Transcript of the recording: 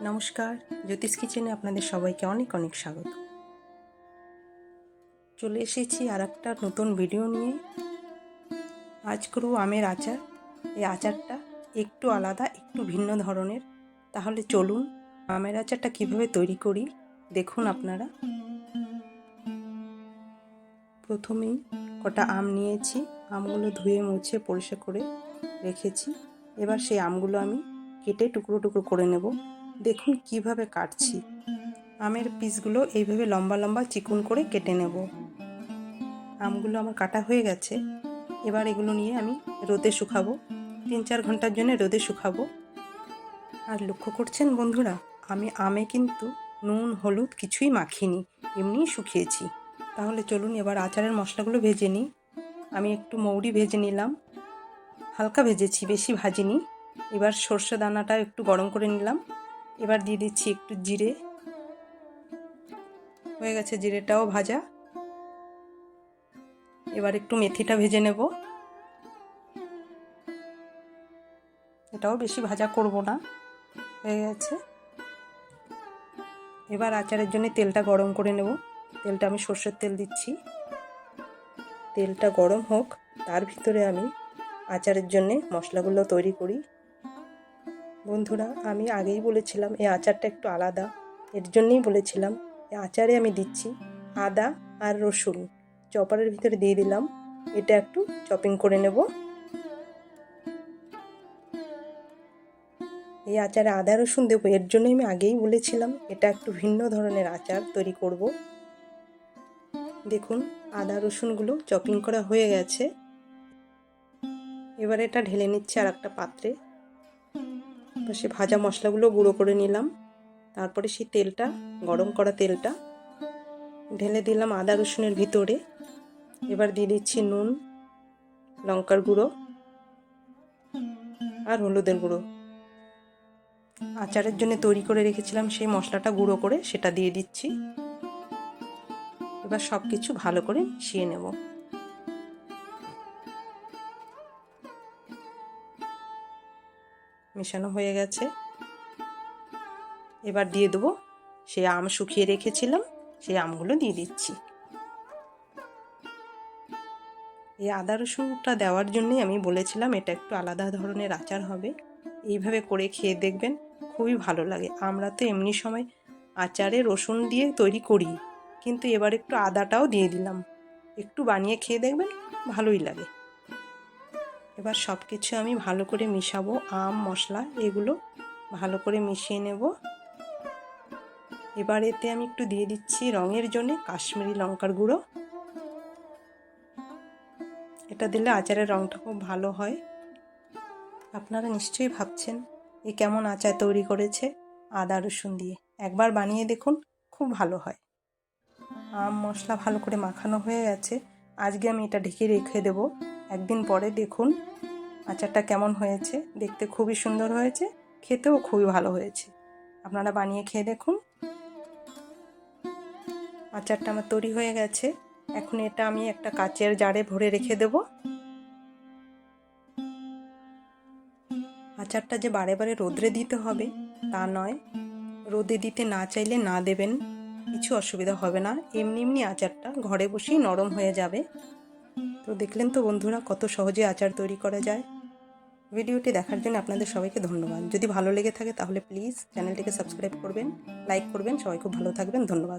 নমস্কার, জ্যোতিষ কিচেনে আপনাদের সবাইকে অনেক অনেক স্বাগত। চলে এসেছি আর একটা নতুন ভিডিও নিয়ে। আজ করব আমের আচার। এই আচারটা একটু আলাদা, একটু ভিন্ন ধরনের। তাহলে চলুন আমের আচারটা কিভাবে তৈরি করি দেখুন আপনারা। প্রথমেই কটা আম নিয়েছি, আমগুলো ধুয়ে মুছে পরিষ্কার করে রেখেছি। এবার সেই আমগুলো আমি কেটে টুকরো টুকরো করে নেব। দেখুন কিভাবে কাটছি। আমের পিসগুলো এইভাবে লম্বা লম্বা চিকন করে কেটে নেব। আমগুলো আমার কাটা হয়ে গেছে। এবার এগুলো নিয়ে আমি রোদে শুকাবো, 3-4 ঘন্টার জন্য রোদে শুকাবো। আর লক্ষ্য করছেন বন্ধুরা, আমি আমে কিন্তু নুন হলুদ কিছুই মাখিনি, এমনিই শুকিয়েছি। তাহলে চলুন এবার আচারের মশলাগুলো ভেজে নিই। আমি একটু মৌরি ভেজে নিলাম, হালকা ভেজেছি, বেশি ভাজিনি। এবার সর্ষে দানাটা একটু গরম করে নিলাম। এবার দিয়ে দিচ্ছি একটু জিরে, হয়ে গেছে জিরেটাও ভাজা। এবার একটু মেথিটা ভেজে নেব, এটাও বেশি ভাজা করব না, হয়ে গেছে। এবার আচারের জন্য তেলটা গরম করে নেব। তেলটা আমি সর্ষের তেল দিচ্ছি। তেলটা গরম হোক, তার ভিতরে আমি আচারের জন্য মশলাগুলো তৈরি করি। বন্ধুরা, আমি আগেই বলেছিলাম এই আচারটা একটু আলাদা, এর জন্যই বলেছিলাম। এই আচারে আমি দিচ্ছি আদা আর রসুন, চপারের ভিতরে দিয়ে দিলাম। এটা একটু চপিং করে নেব। এই আচারে আদা রসুন দেবো, এর জন্যই আমি আগেই বলেছিলাম এটা একটু ভিন্ন ধরনের আচার তৈরি করব। দেখুন আদা রসুনগুলো চপিং করা হয়ে গেছে। এবার এটা ঢেলে নিচ্ছে আর একটা পাত্রে। সে ভাজা মশলাগুলো গুঁড়ো করে নিলাম। তারপরে সেই তেলটা, গরম করা তেলটা ঢেলে দিলাম আদা রসুনের ভিতরে। এবার দিয়ে দিচ্ছি নুন, লঙ্কার গুঁড়ো আর হলুদের গুঁড়ো। আচারের জন্য তৈরি করে রেখেছিলাম সেই মশলাটা গুঁড়ো করে সেটা দিয়ে দিচ্ছি। এবার সব কিছু ভালো করে মিশিয়ে নেব। মেশানো হয়ে গেছে। এবার দিয়ে দেবো সেই আম শুকিয়ে রেখেছিলাম, সেই আমগুলো দিয়ে দিচ্ছি। এই আদা রসুনটা দেওয়ার জন্যই আমি বলেছিলাম এটা একটু আলাদা ধরনের আচার হবে। এইভাবে করে খেয়ে দেখবেন, খুবই ভালো লাগে। আমরা তো এমনি সময় আচারে রসুন দিয়ে তৈরি করি, কিন্তু এবার একটু আদাটাও দিয়ে দিলাম। একটু বানিয়ে খেয়ে দেখবেন, ভালোই লাগে। এবার সব কিছু আমি ভালো করে মিশাবো, আম মশলা এগুলো ভালো করে মিশিয়ে নেব। এবার এতে আমি একটু দিয়ে দিচ্ছি রঙের জন্য কাশ্মীরি লঙ্কার গুঁড়ো। এটা দিলে আচারের রঙটা খুব ভালো হয়। আপনারা নিশ্চয়ই ভাবছেন এ কেমন আচার তৈরি করেছে আদা রসুন দিয়ে। একবার বানিয়ে দেখুন, খুব ভালো হয়। আম মশলা ভালো করে মাখানো হয়ে গেছে। আজকে আমি এটা ঢেকে রেখে দেব। একদিন পরে দেখুন আচারটা কেমন হয়েছে। দেখতে খুবই সুন্দর হয়েছে, খেতেও খুবই ভালো হয়েছে। আপনারা বানিয়ে খেয়ে দেখুন। আচারটা আমার তৈরি হয়ে গেছে। এখন এটা আমি একটা কাচের জারে ভরে রেখে দেব। আচারটা যে বারে বারে রোদ্রে দিতে হবে তা নয়, রোদে দিতে না চাইলে না দেবেন, কিছু অসুবিধা হবে না। এমনি এমনি আচারটা ঘরে বসেই নরম হয়ে যাবে। তো দেখলেন তো বন্ধুরা, কত সহজে আচার তৈরি করা যায়। ভিডিওটি দেখার জন্য আপনাদের সবাইকে ধন্যবাদ। যদি ভালো লেগে থাকে তাহলে প্লিজ চ্যানেলটিকে সাবস্ক্রাইব করবেন, লাইক করবেন। সবাই খুব ভালো থাকবেন, ধন্যবাদ।